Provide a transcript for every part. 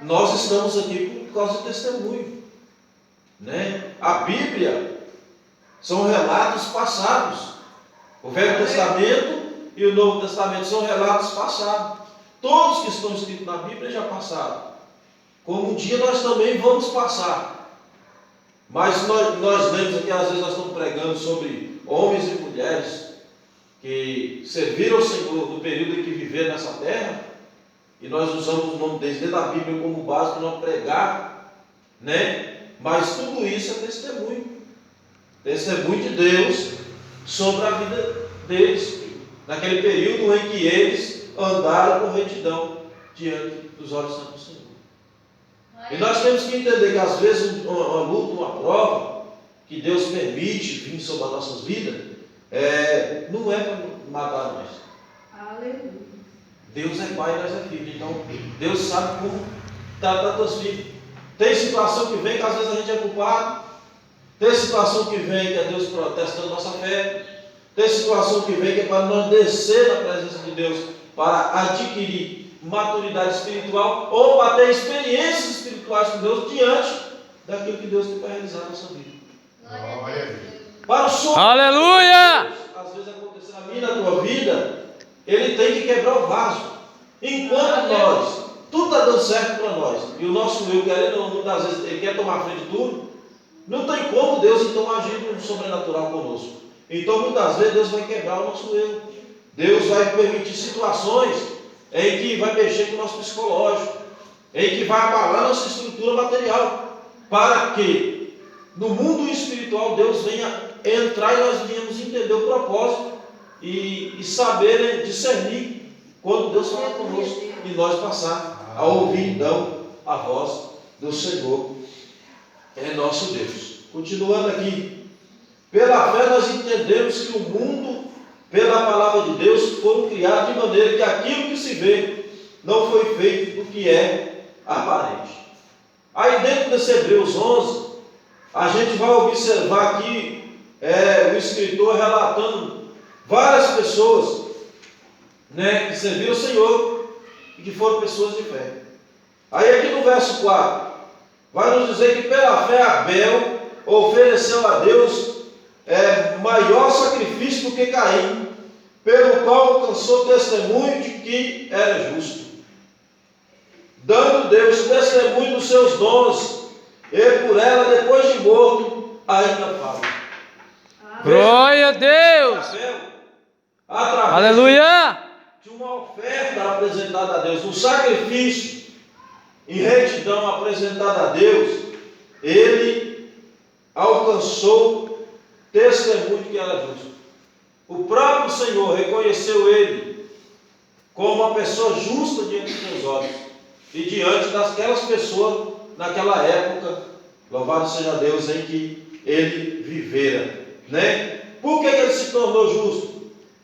Nós estamos aqui por causa do testemunho, né? A Bíblia são relatos passados. O Velho Testamento e o Novo Testamento são relatos passados. Todos que estão escritos na Bíblia já passaram. Como um dia nós também vamos passar. Mas nós lemos aqui, às vezes nós estamos pregando sobre homens e mulheres que serviram ao Senhor no período em que viveram nessa terra, e nós usamos o nome deles dentro da Bíblia como base para nós pregar, né? Mas tudo isso é testemunho. Testemunho de Deus sobre a vida deles, naquele período em que eles andaram com retidão diante dos olhos santos do Senhor. E nós temos que entender que às vezes uma luta, uma prova que Deus permite vir sobre as nossas vidas, não é para matar nós. Aleluia. Deus é pai e nós é filho. Então Deus sabe como tratar teus filhos. Tem situação que vem que às vezes a gente é culpado. Tem situação que vem que é Deus protestando nossa fé. Tem situação que vem que é para nós descer na presença de Deus, para adquirir maturidade espiritual ou para ter experiências espirituais com Deus diante daquilo que Deus tem para realizar na nossa vida. Para o sonho, Aleluia! às vezes acontecer na minha e na tua vida, ele tem que quebrar o vaso. Enquanto nós, tudo está dando certo para nós, e o nosso eu querendo, muitas vezes, ele quer tomar a frente de tudo, não tem como Deus então agir no sobrenatural conosco. Então muitas vezes Deus vai quebrar o nosso eu. Deus vai permitir situações em que vai mexer com o nosso psicológico, em que vai abalar nossa estrutura material, para que no mundo espiritual Deus venha entrar e nós venhamos entender o propósito e saber, né, discernir quando Deus fala conosco e nós passar a ouvir então a voz do Senhor, é nosso Deus. Continuando aqui, pela fé nós entendemos que o mundo, pela palavra de Deus, foram criados de maneira que aquilo que se vê não foi feito do que é aparente. Aí dentro desse Hebreus 11, a gente vai observar aqui o escritor relatando várias pessoas, né, que serviram o Senhor e que foram pessoas de fé. Aí aqui no verso 4, vai nos dizer que pela fé Abel ofereceu a Deus maior sacrifício do que Caim, pelo qual alcançou testemunho de que era justo, dando Deus testemunho dos seus dons, e por ela, depois de morto, ainda fala. Glória a Deus! Através Aleluia! de uma oferta apresentada a Deus, um sacrifício em retidão apresentada a Deus, ele alcançou testemunho de que era justo. O próprio Senhor reconheceu ele como uma pessoa justa diante dos seus olhos e diante daquelas pessoas naquela época, louvado seja Deus, em que ele vivera, né? Por que ele se tornou justo?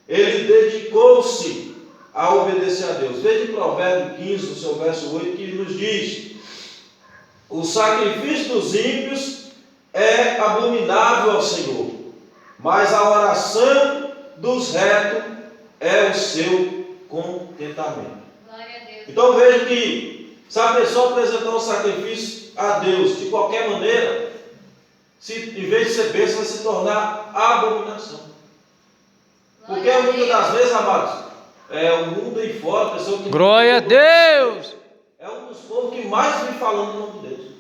Ele dedicou-se a obedecer a Deus. Veja em Provérbio 15, no seu verso 8, que nos diz: o sacrifício dos ímpios é abominável ao Senhor, mas a oração dos retos é o seu contentamento. Glória a Deus. Então veja que se a pessoa apresentar um sacrifício a Deus de qualquer maneira, em vez de ser bênção, vai se tornar abominação. Porque muitas das vezes, amados, o mundo aí fora, a pessoa que... Glória a Deus! É um dos povos que mais vem falando no nome de Deus.